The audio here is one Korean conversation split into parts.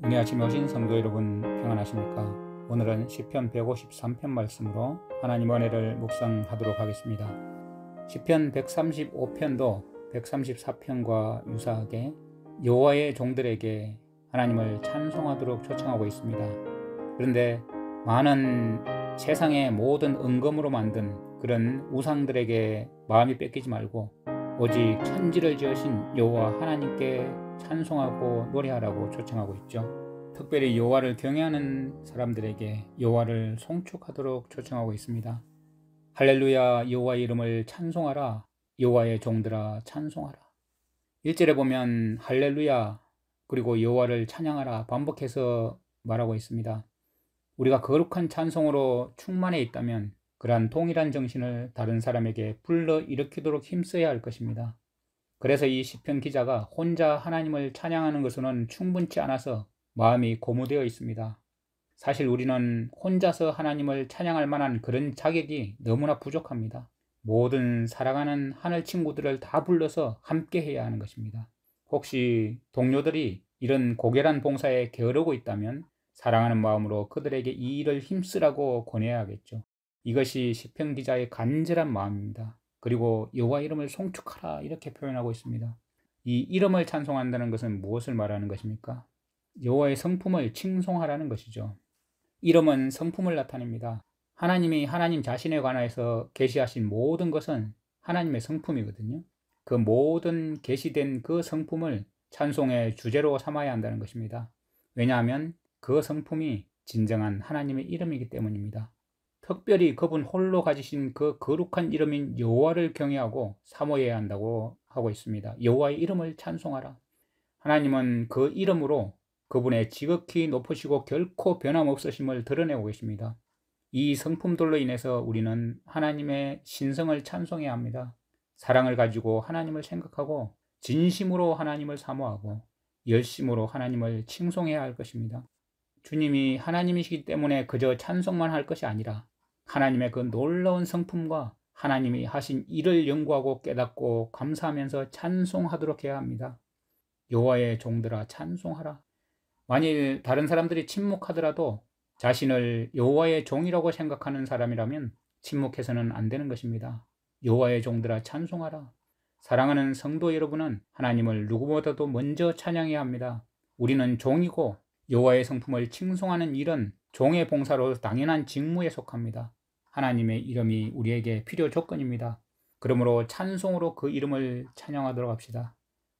은혜 아침에 오신 성도 여러분 평안하십니까? 오늘은 시편 153편 말씀으로 하나님 은혜를 묵상하도록 하겠습니다. 시편 135편도 134편과 유사하게 여호와의 종들에게 하나님을 찬송하도록 초청하고 있습니다. 그런데 많은 세상의 모든 은검으로 만든 그런 우상들에게 마음이 뺏기지 말고 오직 천지를 지으신 여호와 하나님께 찬송하고 노래하라고 초청하고 있죠. 특별히 여호와를 경외하는 사람들에게 여호와를 송축하도록 초청하고 있습니다. 할렐루야, 여호와의 이름을 찬송하라. 여호와의 종들아 찬송하라. 1절에 보면 할렐루야 그리고 여호와를 찬양하라 반복해서 말하고 있습니다. 우리가 거룩한 찬송으로 충만해 있다면 그러한 동일한 정신을 다른 사람에게 불러일으키도록 힘써야 할 것입니다. 그래서 이 시편 기자가 혼자 하나님을 찬양하는 것으로는 충분치 않아서 마음이 고무되어 있습니다. 사실 우리는 혼자서 하나님을 찬양할 만한 그런 자격이 너무나 부족합니다. 모든 사랑하는 하늘 친구들을 다 불러서 함께 해야 하는 것입니다. 혹시 동료들이 이런 고결한 봉사에 게으르고 있다면 사랑하는 마음으로 그들에게 이 일을 힘쓰라고 권해야 하겠죠. 이것이 시편 기자의 간절한 마음입니다. 그리고 여호와 이름을 송축하라 이렇게 표현하고 있습니다. 이 이름을 찬송한다는 것은 무엇을 말하는 것입니까? 여호와의 성품을 칭송하라는 것이죠. 이름은 성품을 나타냅니다. 하나님이 하나님 자신에 관해서 계시하신 모든 것은 하나님의 성품이거든요. 그 모든 계시된 그 성품을 찬송의 주제로 삼아야 한다는 것입니다. 왜냐하면 그 성품이 진정한 하나님의 이름이기 때문입니다. 특별히 그분 홀로 가지신 그 거룩한 이름인 여호와를 경외하고 사모해야 한다고 하고 있습니다. 여호와의 이름을 찬송하라. 하나님은 그 이름으로 그분의 지극히 높으시고 결코 변함없으심을 드러내고 계십니다. 이 성품들로 인해서 우리는 하나님의 신성을 찬송해야 합니다. 사랑을 가지고 하나님을 생각하고 진심으로 하나님을 사모하고 열심으로 하나님을 칭송해야 할 것입니다. 주님이 하나님이시기 때문에 그저 찬송만 할 것이 아니라 하나님의 그 놀라운 성품과 하나님이 하신 일을 연구하고 깨닫고 감사하면서 찬송하도록 해야 합니다. 여호와의 종들아 찬송하라. 만일 다른 사람들이 침묵하더라도 자신을 여호와의 종이라고 생각하는 사람이라면 침묵해서는 안 되는 것입니다. 여호와의 종들아 찬송하라. 사랑하는 성도 여러분은 하나님을 누구보다도 먼저 찬양해야 합니다. 우리는 종이고 여호와의 성품을 칭송하는 일은 종의 봉사로 당연한 직무에 속합니다. 하나님의 이름이 우리에게 필요 조건입니다. 그러므로 찬송으로 그 이름을 찬양하도록 합시다.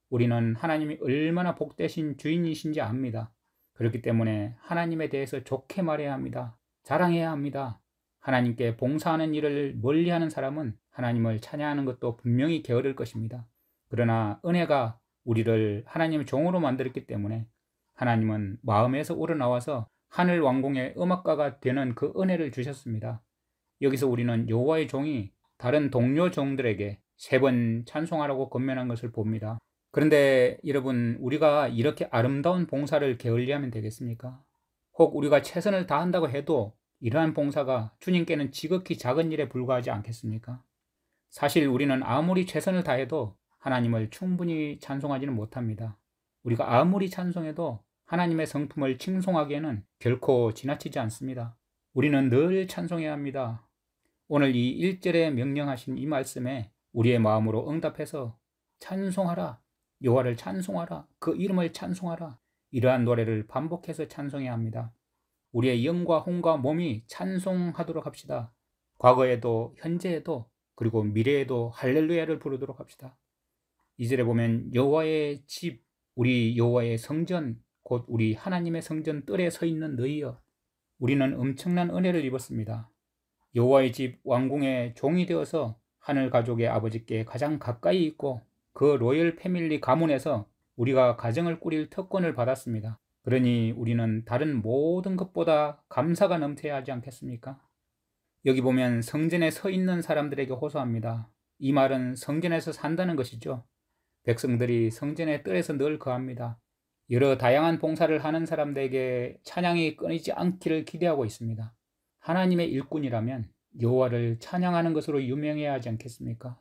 우리는 하나님이 얼마나 복되신 주인이신지 압니다. 그렇기 때문에 하나님에 대해서 좋게 말해야 합니다. 자랑해야 합니다. 하나님께 봉사하는 일을 멀리하는 사람은 하나님을 찬양하는 것도 분명히 게으를 것입니다. 그러나 은혜가 우리를 하나님의 종으로 만들었기 때문에 하나님은 마음에서 우러나와서 하늘 왕궁의 음악가가 되는 그 은혜를 주셨습니다. 여기서 우리는 여호와의 종이 다른 동료 종들에게 3번 찬송하라고 권면한 것을 봅니다. 그런데 여러분, 우리가 이렇게 아름다운 봉사를 게을리하면 되겠습니까? 혹 우리가 최선을 다한다고 해도 이러한 봉사가 주님께는 지극히 작은 일에 불과하지 않겠습니까? 사실 우리는 아무리 최선을 다해도 하나님을 충분히 찬송하지는 못합니다. 우리가 아무리 찬송해도 하나님의 성품을 칭송하기에는 결코 지나치지 않습니다. 우리는 늘 찬송해야 합니다. 오늘 이 1절에 명령하신 이 말씀에 우리의 마음으로 응답해서 찬송하라, 여호와를 찬송하라, 그 이름을 찬송하라, 이러한 노래를 반복해서 찬송해야 합니다. 우리의 영과 혼과 몸이 찬송하도록 합시다. 과거에도 현재에도 그리고 미래에도 할렐루야를 부르도록 합시다. 2절에 보면 여호와의 집, 우리 여호와의 성전, 곧 우리 하나님의 성전 뜰에 서 있는 너희여. 우리는 엄청난 은혜를 입었습니다. 여호와의 집 왕궁의 종이 되어서 하늘 가족의 아버지께 가장 가까이 있고 그 로열 패밀리 가문에서 우리가 가정을 꾸릴 특권을 받았습니다. 그러니 우리는 다른 모든 것보다 감사가 넘쳐야 하지 않겠습니까? 여기 보면 성전에 서 있는 사람들에게 호소합니다. 이 말은 성전에서 산다는 것이죠. 백성들이 성전의 뜰에서 늘 거합니다. 여러 다양한 봉사를 하는 사람들에게 찬양이 끊이지 않기를 기대하고 있습니다. 하나님의 일꾼이라면 여호와를 찬양하는 것으로 유명해야 하지 않겠습니까?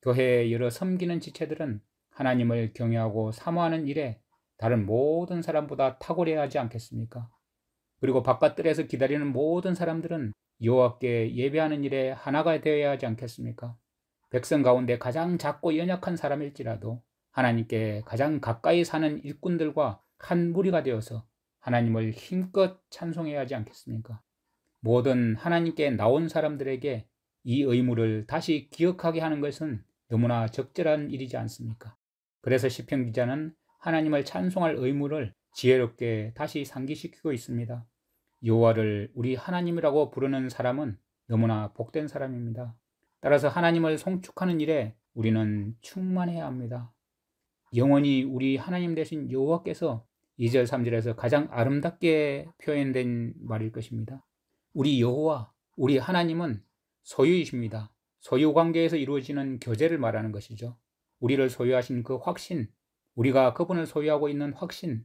교회의 여러 섬기는 지체들은 하나님을 경외하고 사모하는 일에 다른 모든 사람보다 탁월해야 하지 않겠습니까? 그리고 바깥 뜰에서 기다리는 모든 사람들은 여호와께 예배하는 일에 하나가 되어야 하지 않겠습니까? 백성 가운데 가장 작고 연약한 사람일지라도 하나님께 가장 가까이 사는 일꾼들과 한 무리가 되어서 하나님을 힘껏 찬송해야 하지 않겠습니까? 모든 하나님께 나온 사람들에게 이 의무를 다시 기억하게 하는 것은 너무나 적절한 일이지 않습니까? 그래서 시편 기자는 하나님을 찬송할 의무를 지혜롭게 다시 상기시키고 있습니다. 여호와를 우리 하나님이라고 부르는 사람은 너무나 복된 사람입니다. 따라서 하나님을 송축하는 일에 우리는 충만해야 합니다. 영원히 우리 하나님 되신 여호와께서 2절 3절에서 가장 아름답게 표현된 말일 것입니다. 우리 여호와, 우리 하나님은 소유이십니다. 소유 관계에서 이루어지는 교제를 말하는 것이죠. 우리를 소유하신 그 확신, 우리가 그분을 소유하고 있는 확신,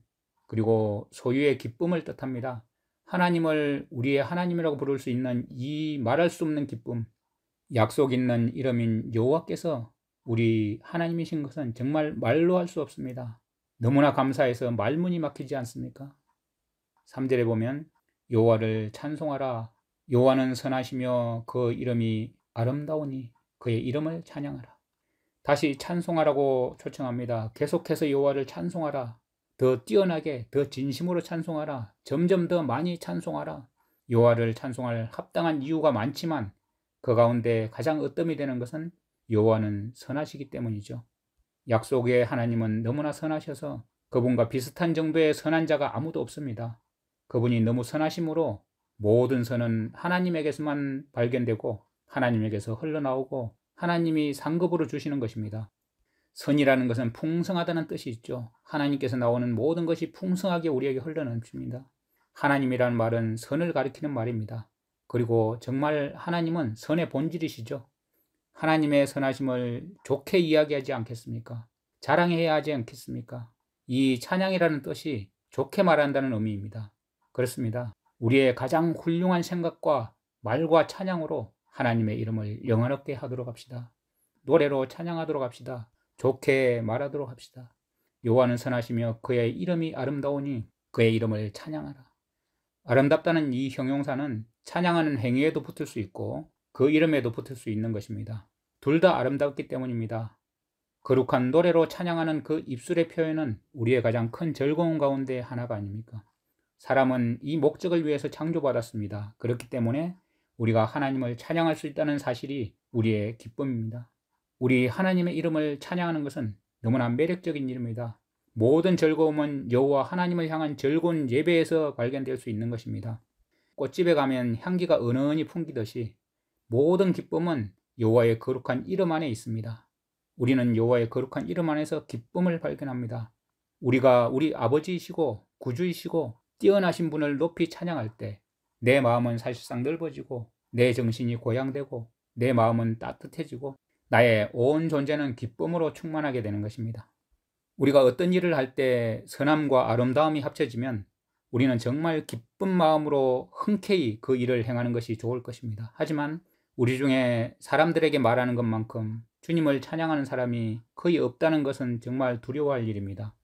그리고 소유의 기쁨을 뜻합니다. 하나님을 우리의 하나님이라고 부를 수 있는 이 말할 수 없는 기쁨, 약속 있는 이름인 여호와께서 우리 하나님이신 것은 정말 말로 할 수 없습니다. 너무나 감사해서 말문이 막히지 않습니까? 3절에 보면 여호와를 찬송하라. 여호와는 선하시며 그 이름이 아름다우니 그의 이름을 찬양하라. 다시 찬송하라고 초청합니다. 계속해서 여호와를 찬송하라. 더 뛰어나게, 더 진심으로 찬송하라. 점점 더 많이 찬송하라. 여호와를 찬송할 합당한 이유가 많지만 그 가운데 가장 으뜸이 되는 것은 여호와는 선하시기 때문이죠. 약속의 하나님은 너무나 선하셔서 그분과 비슷한 정도의 선한 자가 아무도 없습니다. 그분이 너무 선하심으로 모든 선은 하나님에게서만 발견되고 하나님에게서 흘러나오고 하나님이 상급으로 주시는 것입니다. 선이라는 것은 풍성하다는 뜻이 있죠. 하나님께서 나오는 모든 것이 풍성하게 우리에게 흘러넘칩니다. 하나님이라는 말은 선을 가리키는 말입니다. 그리고 정말 하나님은 선의 본질이시죠. 하나님의 선하심을 좋게 이야기하지 않겠습니까? 자랑해야 하지 않겠습니까? 이 찬양이라는 뜻이 좋게 말한다는 의미입니다. 그렇습니다. 우리의 가장 훌륭한 생각과 말과 찬양으로 하나님의 이름을 영화롭게 하도록 합시다. 노래로 찬양하도록 합시다. 좋게 말하도록 합시다. 여호와는 선하시며 그의 이름이 아름다우니 그의 이름을 찬양하라. 아름답다는 이 형용사는 찬양하는 행위에도 붙을 수 있고 그 이름에도 붙을 수 있는 것입니다. 둘 다 아름답기 때문입니다. 거룩한 노래로 찬양하는 그 입술의 표현은 우리의 가장 큰 즐거움 가운데 하나가 아닙니까? 사람은 이 목적을 위해서 창조받았습니다. 그렇기 때문에 우리가 하나님을 찬양할 수 있다는 사실이 우리의 기쁨입니다. 우리 하나님의 이름을 찬양하는 것은 너무나 매력적인 일입니다. 모든 즐거움은 여호와 하나님을 향한 즐거운 예배에서 발견될 수 있는 것입니다. 꽃집에 가면 향기가 은은히 풍기듯이 모든 기쁨은 여호와의 거룩한 이름 안에 있습니다. 우리는 여호와의 거룩한 이름 안에서 기쁨을 발견합니다. 우리가 우리 아버지이시고 구주이시고 뛰어나신 분을 높이 찬양할 때 내 마음은 사실상 넓어지고 내 정신이 고양되고 내 마음은 따뜻해지고 나의 온 존재는 기쁨으로 충만하게 되는 것입니다. 우리가 어떤 일을 할 때 선함과 아름다움이 합쳐지면 우리는 정말 기쁜 마음으로 흔쾌히 그 일을 행하는 것이 좋을 것입니다. 하지만 우리 중에 사람들에게 말하는 것만큼 주님을 찬양하는 사람이 거의 없다는 것은 정말 두려워할 일입니다.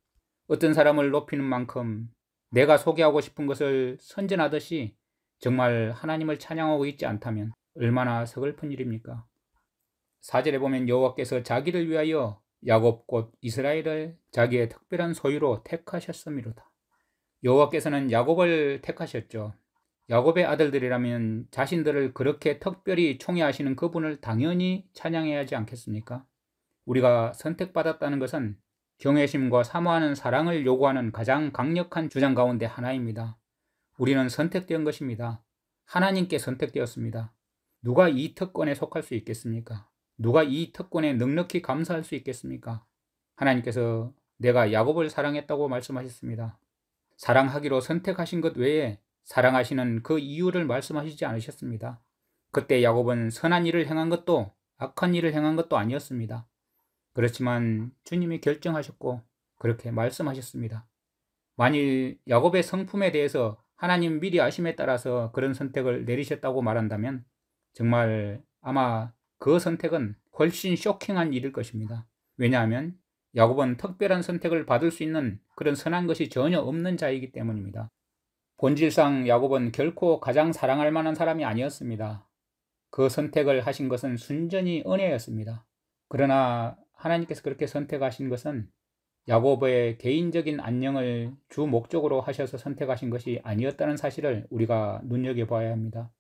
어떤 사람을 높이는 만큼 내가 소개하고 싶은 것을 선전하듯이 정말 하나님을 찬양하고 있지 않다면 얼마나 서글픈 일입니까? 4절에 보면 여호와께서 자기를 위하여 야곱 곧 이스라엘을 자기의 특별한 소유로 택하셨음이로다. 여호와께서는 야곱을 택하셨죠. 야곱의 아들들이라면 자신들을 그렇게 특별히 총애하시는 그분을 당연히 찬양해야 하지 않겠습니까? 우리가 선택받았다는 것은 경외심과 사모하는 사랑을 요구하는 가장 강력한 주장 가운데 하나입니다. 우리는 선택된 것입니다. 하나님께 선택되었습니다. 누가 이 특권에 속할 수 있겠습니까? 누가 이 특권에 넉넉히 감사할 수 있겠습니까? 하나님께서 내가 야곱을 사랑했다고 말씀하셨습니다. 사랑하기로 선택하신 것 외에 사랑하시는 그 이유를 말씀하시지 않으셨습니다. 그때 야곱은 선한 일을 행한 것도 악한 일을 행한 것도 아니었습니다. 그렇지만 주님이 결정하셨고 그렇게 말씀하셨습니다. 만일 야곱의 성품에 대해서 하나님 미리 아심에 따라서 그런 선택을 내리셨다고 말한다면 정말 아마 그 선택은 훨씬 쇼킹한 일일 것입니다. 왜냐하면 야곱은 특별한 선택을 받을 수 있는 그런 선한 것이 전혀 없는 자이기 때문입니다. 본질상 야곱은 결코 가장 사랑할 만한 사람이 아니었습니다. 그 선택을 하신 것은 순전히 은혜였습니다. 그러나 하나님께서 그렇게 선택하신 것은 야곱의 개인적인 안녕을 주 목적으로 하셔서 선택하신 것이 아니었다는 사실을 우리가 눈여겨봐야 합니다.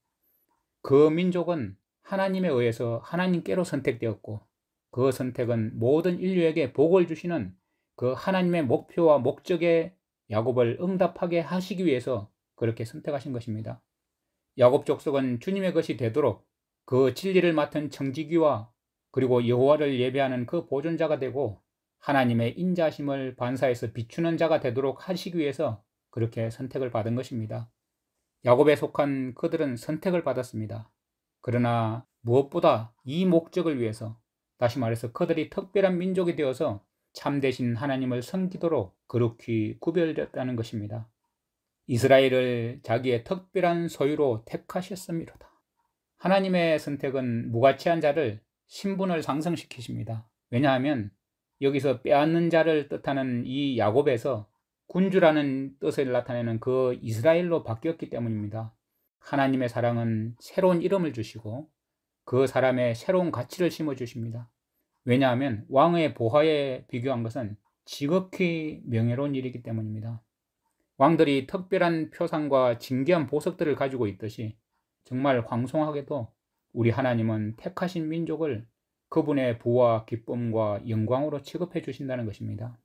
그 민족은 하나님에 의해서 하나님께로 선택되었고, 그 선택은 모든 인류에게 복을 주시는 그 하나님의 목표와 목적에 야곱을 응답하게 하시기 위해서 그렇게 선택하신 것입니다. 야곱 족속은 주님의 것이 되도록 그 진리를 맡은 청지기와 그리고 여호와를 예배하는 그 보존자가 되고 하나님의 인자심을 반사해서 비추는 자가 되도록 하시기 위해서 그렇게 선택을 받은 것입니다. 야곱에 속한 그들은 선택을 받았습니다. 그러나 무엇보다 이 목적을 위해서, 다시 말해서 그들이 특별한 민족이 되어서 참되신 하나님을 섬기도록 거룩히 구별되었다는 것입니다. 이스라엘을 자기의 특별한 소유로 택하셨음이로다. 하나님의 선택은 무가치한 자를 신분을 상승시키십니다. 왜냐하면 여기서 빼앗는 자를 뜻하는 이 야곱에서 군주라는 뜻을 나타내는 그 이스라엘로 바뀌었기 때문입니다. 하나님의 사랑은 새로운 이름을 주시고 그 사람의 새로운 가치를 심어주십니다. 왜냐하면 왕의 보화에 비교한 것은 지극히 명예로운 일이기 때문입니다. 왕들이 특별한 표상과 진귀한 보석들을 가지고 있듯이 정말 황송하게도 우리 하나님은 택하신 민족을 그분의 부와 기쁨과 영광으로 취급해 주신다는 것입니다.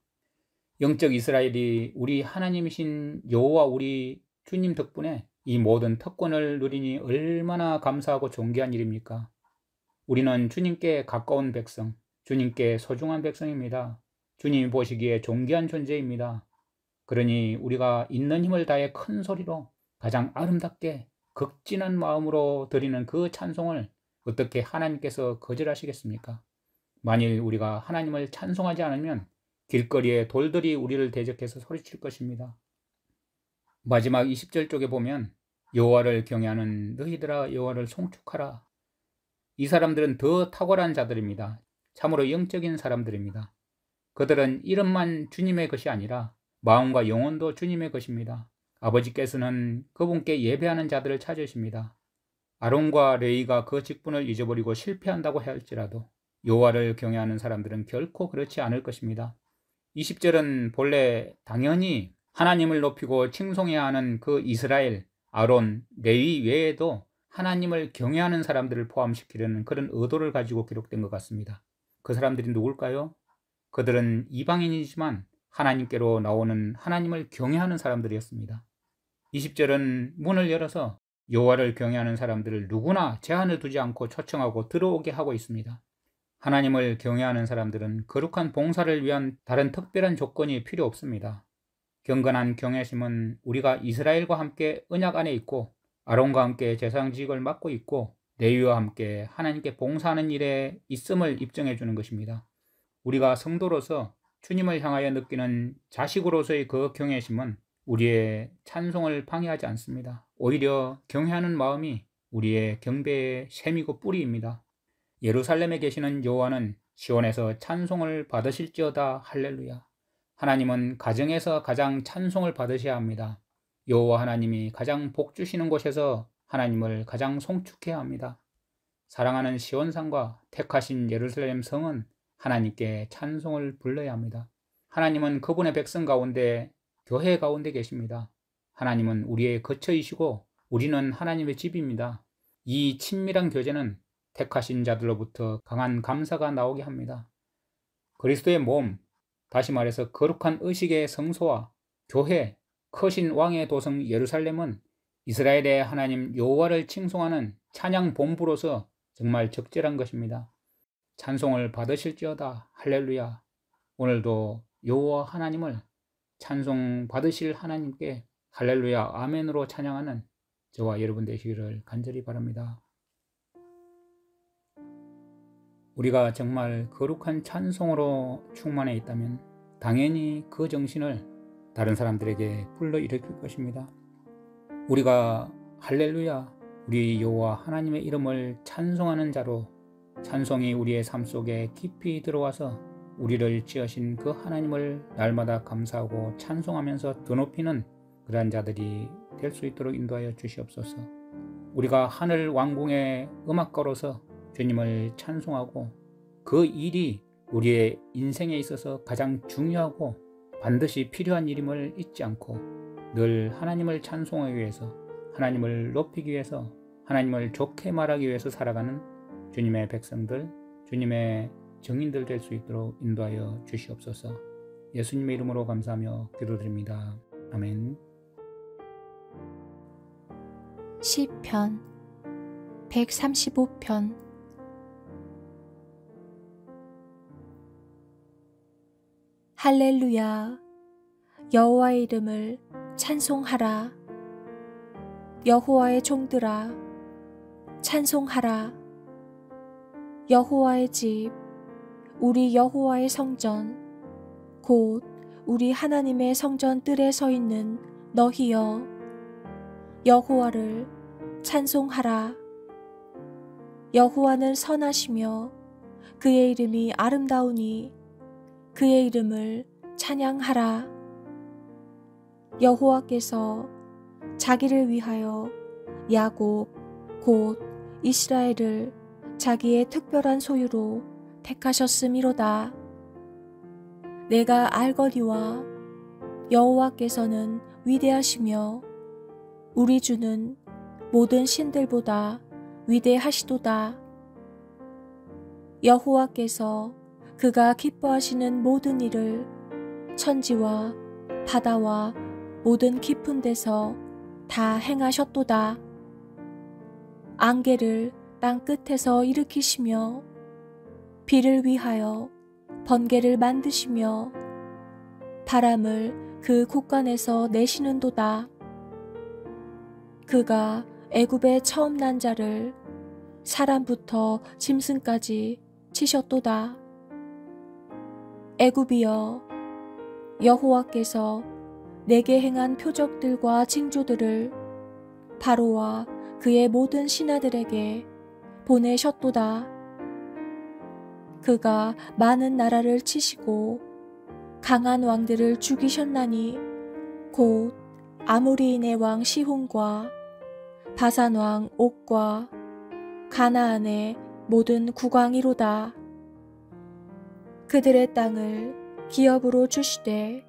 영적 이스라엘이 우리 하나님이신 여호와 우리 주님 덕분에 이 모든 특권을 누리니 얼마나 감사하고 존귀한 일입니까? 우리는 주님께 가까운 백성, 주님께 소중한 백성입니다. 주님이 보시기에 존귀한 존재입니다. 그러니 우리가 있는 힘을 다해 큰 소리로 가장 아름답게 극진한 마음으로 드리는 그 찬송을 어떻게 하나님께서 거절하시겠습니까? 만일 우리가 하나님을 찬송하지 않으면 길거리에 돌들이 우리를 대적해서 소리칠 것입니다. 마지막 20절 쪽에 보면 여호와를 경외하는 너희들아 여호와를 송축하라. 이 사람들은 더 탁월한 자들입니다. 참으로 영적인 사람들입니다. 그들은 이름만 주님의 것이 아니라 마음과 영혼도 주님의 것입니다. 아버지께서는 그분께 예배하는 자들을 찾으십니다. 아론과 레위가 그 직분을 잊어버리고 실패한다고 할지라도 여호와를 경외하는 사람들은 결코 그렇지 않을 것입니다. 20절은 본래 당연히 하나님을 높이고 칭송해야 하는 그 이스라엘, 아론, 레위 외에도 하나님을 경외하는 사람들을 포함시키려는 그런 의도를 가지고 기록된 것 같습니다. 그 사람들이 누굴까요? 그들은 이방인이지만 하나님께로 나오는 하나님을 경외하는 사람들이었습니다. 20절은 문을 열어서 여호와를 경외하는 사람들을 누구나 제한을 두지 않고 초청하고 들어오게 하고 있습니다. 하나님을 경외하는 사람들은 거룩한 봉사를 위한 다른 특별한 조건이 필요 없습니다. 경건한 경외심은 우리가 이스라엘과 함께 언약 안에 있고 아론과 함께 제사장직을 맡고 있고 레위와 함께 하나님께 봉사하는 일에 있음을 입증해 주는 것입니다. 우리가 성도로서 주님을 향하여 느끼는 자식으로서의 그 경외심은 우리의 찬송을 방해하지 않습니다. 오히려 경외하는 마음이 우리의 경배의 샘이고 뿌리입니다. 예루살렘에 계시는 여호와는 시온에서 찬송을 받으실지어다. 할렐루야. 하나님은 가정에서 가장 찬송을 받으셔야 합니다. 여호와 하나님이 가장 복 주시는 곳에서 하나님을 가장 송축해야 합니다. 사랑하는 시온산과 택하신 예루살렘 성은 하나님께 찬송을 불러야 합니다. 하나님은 그분의 백성 가운데, 교회 가운데 계십니다. 하나님은 우리의 거처이시고 우리는 하나님의 집입니다. 이 친밀한 교제는 택하신 자들로부터 강한 감사가 나오게 합니다. 그리스도의 몸, 다시 말해서 거룩한 의식의 성소와 교회, 크신 왕의 도성 예루살렘은 이스라엘의 하나님 여호와를 칭송하는 찬양 본부로서 정말 적절한 것입니다. 찬송을 받으실지어다. 할렐루야. 오늘도 여호와 하나님을 찬송 받으실 하나님께 할렐루야 아멘으로 찬양하는 저와 여러분 되시기를 간절히 바랍니다. 우리가 정말 거룩한 찬송으로 충만해 있다면 당연히 그 정신을 다른 사람들에게 불러일으킬 것입니다. 우리가 할렐루야 우리 여호와 하나님의 이름을 찬송하는 자로 찬송이 우리의 삶 속에 깊이 들어와서 우리를 지으신 그 하나님을 날마다 감사하고 찬송하면서 드높이는 그러한 자들이 될 수 있도록 인도하여 주시옵소서. 우리가 하늘 왕궁의 음악가로서 주님을 찬송하고 그 일이 우리의 인생에 있어서 가장 중요하고 반드시 필요한 일임을 잊지 않고 늘 하나님을 찬송하기 위해서, 하나님을 높이기 위해서, 하나님을 좋게 말하기 위해서 살아가는 주님의 백성들, 주님의 증인들 될 수 있도록 인도하여 주시옵소서. 예수님의 이름으로 감사하며 기도드립니다. 아멘. 시편 135편. 할렐루야. 여호와의 이름을 찬송하라. 여호와의 종들아, 찬송하라. 여호와의 집, 우리 여호와의 성전, 곧 우리 하나님의 성전 뜰에 서 있는 너희여, 여호와를 찬송하라. 여호와는 선하시며 그의 이름이 아름다우니 그의 이름을 찬양하라. 여호와께서 자기를 위하여 야곱 곧 이스라엘을 자기의 특별한 소유로 택하셨음이로다. 내가 알거니와 여호와께서는 위대하시며 우리 주는 모든 신들보다 위대하시도다. 여호와께서 그가 기뻐하시는 모든 일을 천지와 바다와 모든 깊은 데서 다 행하셨도다. 안개를 땅 끝에서 일으키시며 비를 위하여 번개를 만드시며 바람을 그 곳간에서 내시는도다. 그가 애굽의 처음 난 자를 사람부터 짐승까지 치셨도다. 애굽이여, 여호와께서 내게 행한 표적들과 징조들을 바로와 그의 모든 신하들에게 보내셨도다. 그가 많은 나라를 치시고 강한 왕들을 죽이셨나니 곧 아모리인의 왕 시혼과 바산 왕 옥과 가나안의 모든 국왕이로다. 그들의 땅을 기업으로 주시되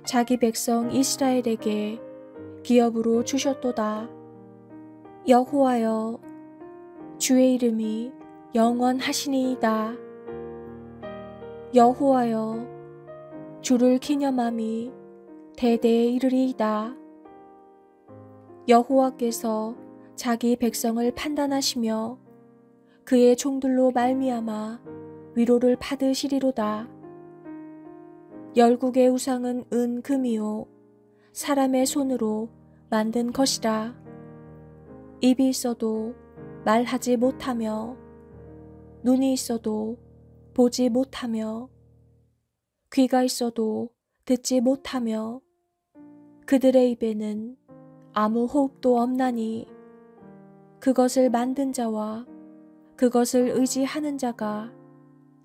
자기 백성 이스라엘에게 기업으로 주셨도다. 여호와여, 주의 이름이 영원하시니이다. 여호와여, 주를 기념함이 대대에 이르리이다. 여호와께서 자기 백성을 판단하시며 그의 종들로 말미암아 위로를 받으시리로다. 열국의 우상은 은 금이요 사람의 손으로 만든 것이라. 입이 있어도 말하지 못하며 눈이 있어도 보지 못하며 귀가 있어도 듣지 못하며 그들의 입에는 아무 호흡도 없나니 그것을 만든 자와 그것을 의지하는 자가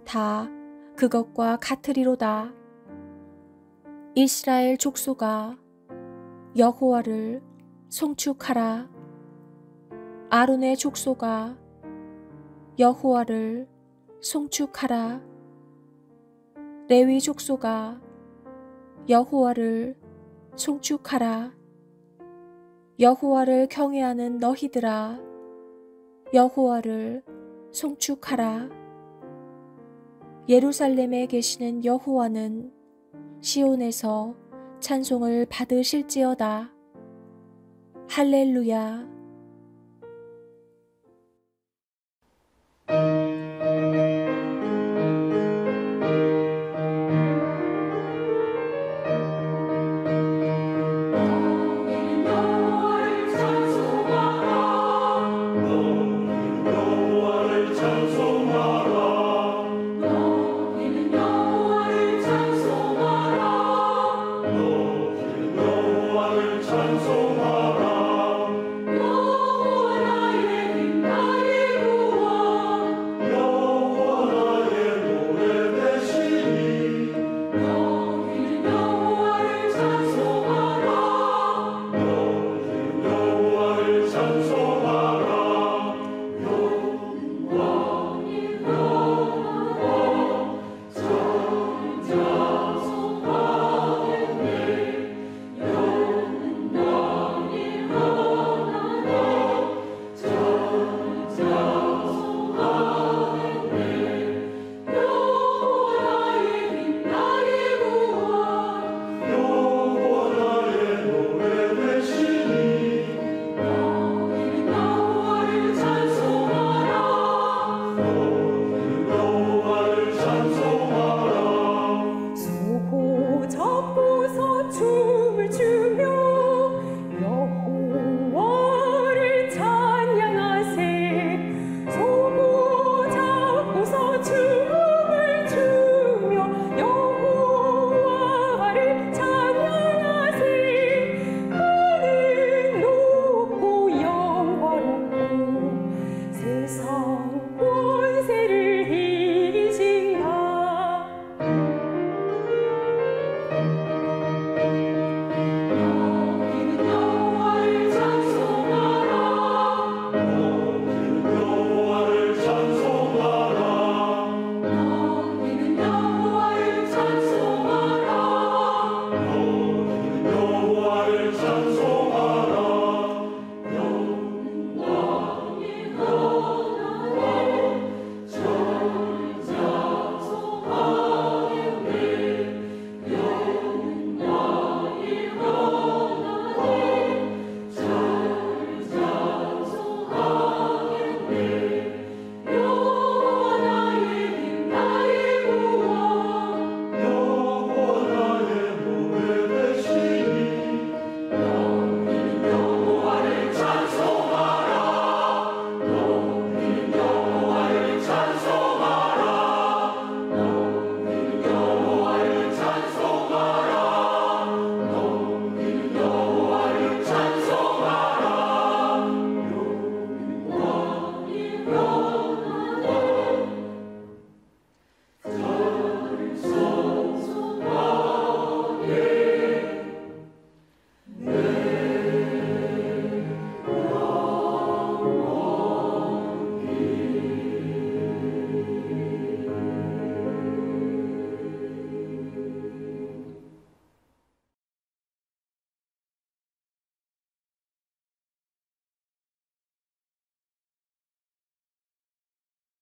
다 그것과 같으리로다. 이스라엘 족속아, 여호와를 송축하라. 아론의 족속아, 여호와를 송축하라. 레위 족속아, 여호와를 송축하라. 여호와를 경외하는 너희들아, 여호와를 송축하라. 예루살렘에 계시는 여호와는 시온에서 찬송을 받으실지어다. 할렐루야.